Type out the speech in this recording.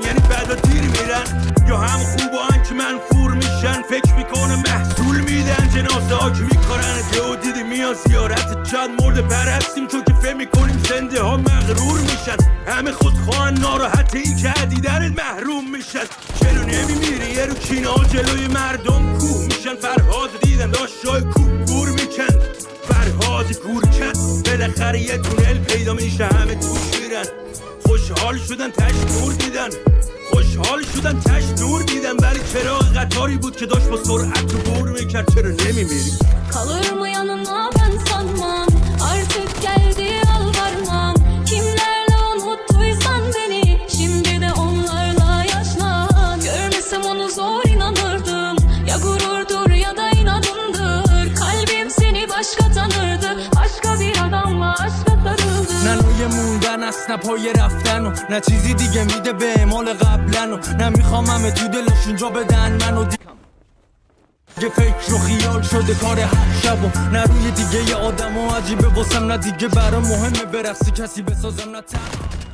یعنی بعدا دیر میرن یا هم خوبان که منفور میشن فکر میکنه محصول میدن جنازه ها که میکنن جو دیدی میاد زیارت چند مرد پرستیم چون که فهم میکنیم زنده ها مغرور میشن همه خودخواهن ناراحته ای که دیدن محروم میشن چرا نمیمیری یه رو کینا جلوی مردم کوه میشن فرهاد دیدن داشت شای کوه گور میکن فرهاد گور کن بالاخره یه تونل پیدا میشه همه توش میرن خوشحال شدن تش نور دیدن خوشحال شدن تش نور دیدن ولی چراغ قطاری بود که داشت با سرعت تو بور میکرد چرا نمیمیری Kalır mı yanına ben sanmam Artık geldi yalvarmam Kimlerle unuttuysan beni Şimdi de onlarla yaşlan Görmesem onu zor inanırdım Ya gururdur ya da inadımdır Kalbim seni başka tanırdı Başka bir adamla aşka sarıldı نه نوع موندن است نه پای رفتن و نه چیزی دیگه میده به اعمال قبلن و نه میخوام همه تو دلشون جا بدن منو دیگه فکر و خیال شده کار هر شب و نه روی دیگه ی آدم و عجیبه واسم نه دیگه برا مهمه برقصی کسی بسازم نه